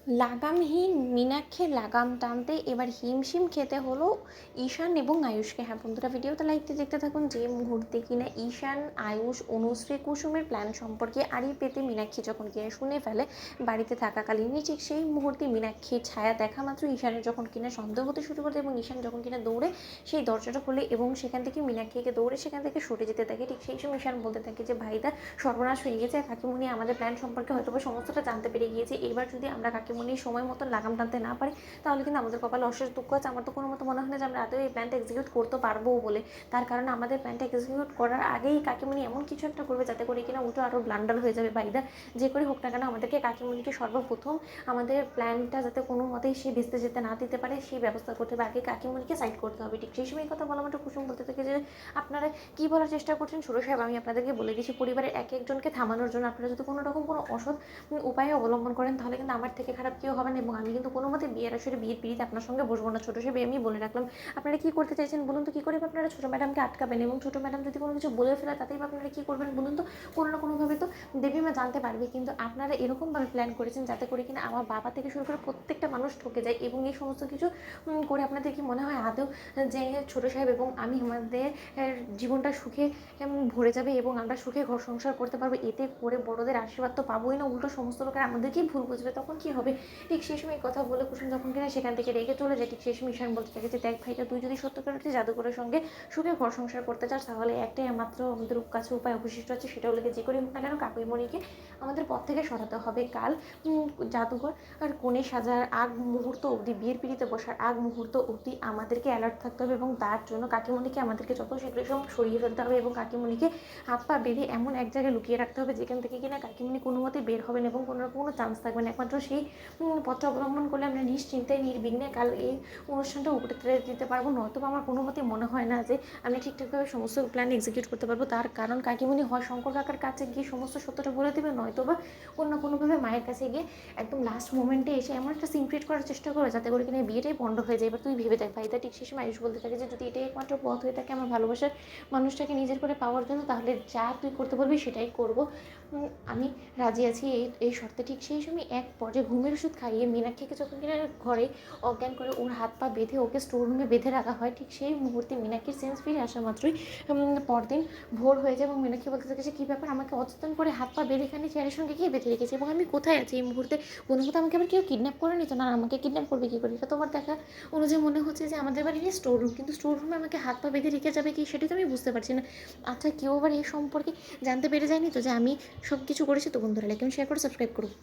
লাগামহীন মীনাক্ষীর লাগাম টানতে এবার হিমশিম খেতে হলো ঈশান এবং আয়ুষকে। হ্যাঁ বন্ধুরা, ভিডিওতে লাইকতে দেখতে থাকুন। যে মুহূর্তে কিনা ঈশান, আয়ুষ, অনুশ্রী, কুসুমের প্ল্যান সম্পর্কে আড়ি পেতে মীনাক্ষী যখন কিনা শুনে ফেলে বাড়িতে থাকাকালীনই, ঠিক সেই মুহূর্তে মীনাক্ষীর ছায়া দেখা মাত্র ঈশানের যখন কিনা সন্দেহ হতে শুরু করে এবং ঈশান যখন কিনা দৌড়ে সেই দরজাটা খোলে এবং সেখান থেকে মীনাক্ষীকে দৌড়ে সেখান থেকে সরে যেতে থাকে, ঠিক সেই সময় ঈশান বলতে থাকে যে ভাইদা সর্বনাশ হয়ে গেছে, কাকিমুনি আমাদের প্ল্যান সম্পর্কে হয়তো সমস্তটা জানতে পেরে গিয়েছে। এবার যদি আমরা কাকিমুনি সময় মতন লাগাম টানতে না পারি তাহলে কিন্তু আমাদের কপালে অশেষ দুঃখ আছে। আমার তো কোনো মতো মনে হয় না যে আমরা আদৌ এই প্ল্যানটা এক্সিকিউট করতে পারবো বলে। তার কারণ আমাদের প্ল্যানটা এক্সিকিউট করার আগেই কাকিমুনি এমন কিছু একটা করবে যাতে করে কিনা উল্টো আরও ব্লান্ডার হয়ে যাবে ভাইদা। যে করে হোক না কেন আমাদেরকে কাকিমুনিকে সর্বপ্রথম আমাদের প্ল্যানটা যাতে কোনো মতেই সে ভেস্তে যেতে না দিতে পারে সেই ব্যবস্থা করতে হবে। আগে কাকিমুনিকে সাইড করতে হবে। ঠিক সেই সময় কথা বলা মাত্র কুসুম বলতে থাকে যে আপনারা কী বলার চেষ্টা করছেন ছোটো সাহেব, আমি আপনাদেরকে বলে দিচ্ছি পরিবারের এক একজনকে থামানোর জন্য আপনারা যদি কোনো রকম কোনো অসৎ উপায় অবলম্বন করেন তাহলে কিন্তু আমার থেকে খারাপ কেউ হবে না এবং আমি কিন্তু কোনো মতে বিয়ের আসরে বিয়ের পিড়িতে আপনার সঙ্গে বসবো না। ছোটো সাহেব আমি বলে রাখলাম। আপনারা কী করতে চাইছেন বলুন তো? কী করে আপনারা ছোটো ম্যাডামকে আটকাবেন এবং ছোটো ম্যাডাম যদি কোনো কিছু বলে ফেলে তাতেই বা আপনারা কী করবেন বলুন তো? কোনো না কোনোভাবে তো দেবীমা জানতে পারবে। কিন্তু আপনারা এরকমভাবে প্ল্যান করেছেন যাতে করে কিনা আমার বাবা থেকে শুরু করে প্রত্যেকটা মানুষ ঠকে যায় এবং এই সমস্ত কিছু করে আপনাদের কি মনে হয় আদৌ যে ছোটো সাহেব এবং আমি আমাদের জীবনটা সুখে ভরে যাবে এবং আমরা সুখে ঘর সংসার করতে পারবো? এতে করে বড়দের আশীর্বাদ তো পাবোই না, উল্টো সমস্ত লোকের আমাদেরকেই ভুল বুঝবে, তখন কি হবে? ঠিক সেই সময় কথা বলে কুসুম যখন কিনা সেখান থেকে রেগে চলে যায়, ঠিক সেই সময় ঈশান বলতে থাকে যে দেখ ভাইটা, তুই যদি সত্যকার অর্থে জাদুকরের সঙ্গে সুখে ঘর সংসার করতে চাস তাহলে একটাই মাত্র আমাদের কাছে উপায় অবশিষ্ট আছে, সেটা হলো যে করে হোক না কেন কাকুইমণিকে আমাদের পথ থেকে সরাতে হবে। কাল জাদুঘর আর কোণে সাজার আগ মুহূর্ত অবধি, বিয়ের পিড়িতে বসার আগ মুহূর্ত অবধি আমাদেরকে অ্যালার্ট থাকতে হবে এবং তার জন্য কাকিমণিকে আমাদেরকে যত শীঘ্র সম্ভব সরিয়ে ফেলতে হবে এবং কাকিমণিকে হাত পা বেঁধে এমন এক জায়গায় লুকিয়ে রাখতে হবে যেখান থেকে কিনা কাকিমণি কোনো মতে বের হবেন এবং কোনো চান্স থাকবে না। একমাত্র সেই পথটা অবলম্বন করলে আমরা নিশ্চিন্তায় নির্বিঘ্নে কাল এই অনুষ্ঠানটা উপরে দিতে পারবো। নয়তো আমার কোনো মতে মনে হয় না যে আমি ঠিকঠাকভাবে সমস্ত প্ল্যান এক্সিকিউট করতে পারবো। তার কারণ কাকিমণি হয় শঙ্কর কাকার কাছে গিয়ে সমস্ত সত্যটা বলে দেবে, নয়তো বা কোনো না কোনোভাবে মায়ের কাছে গিয়ে একদম লাস্ট মোমেন্টে এসে এমন একটা সিন ক্রিয়েট করার চেষ্টা করবে যাতে করে কিনা বিয়েটাই বন্ধ হয়ে যায়। এবার তুই ভেবে দেখ ভাই, তা ঠিক সেই সময় আয়ুষ বলতে থাকে যে যদি এটাই একমাত্র পথ হয়ে থাকে আমার ভালোবাসার মানুষটাকে নিজের করে পাওয়ার জন্য তাহলে যা তুই করতে বলবি সেটাই করবো, আমি রাজি আছি এই শর্তে। ঠিক সেই সময় এক পর্যায়ে ঘুমের ওষুধ খাইয়ে মীনাক্ষীকে যখন কিনা ঘরে অজ্ঞান করে ওর হাত পা বেঁধে ওকে স্টোর রুমে বেঁধে রাখা হয়, ঠিক সেই মুহূর্তে মীনাক্ষীর সেন্স ফিরে আসা মাত্রই পরদিন ভোর হয়ে যায় এবং মীনাক্ষী বলতে থাকে যে কী ব্যাপার, আমাকে অচেতন করে হাত পা বেঁধে এখানে চেয়ারের সঙ্গে গিয়ে বেঁধে রেখেছে এবং আমি কোথায় আছি এই মুহূর্তে? কোনো মতো আমাকে আবার কেউ কিডন্যাপ করে নিত না? আমাকে কিডন্যাপ করবে কী করে? এটা তোমার দেখা অনুযায়ী মনে হচ্ছে যে আমাদের বাড়ির স্টোর রুম, কিন্তু স্টোর রুমে আমাকে হাত পা বেঁধে রেখে যাবে কি সেটাই তো আমি বুঝতে পারছি না। আচ্ছা, কেউ আবার এই সম্পর্কে জানতে পেরে যায়নি তো যে আমি সব কিছু করেছি? তো বন্ধুরা লাইক এবং শেয়ার করে সাবস্ক্রাইব করুন।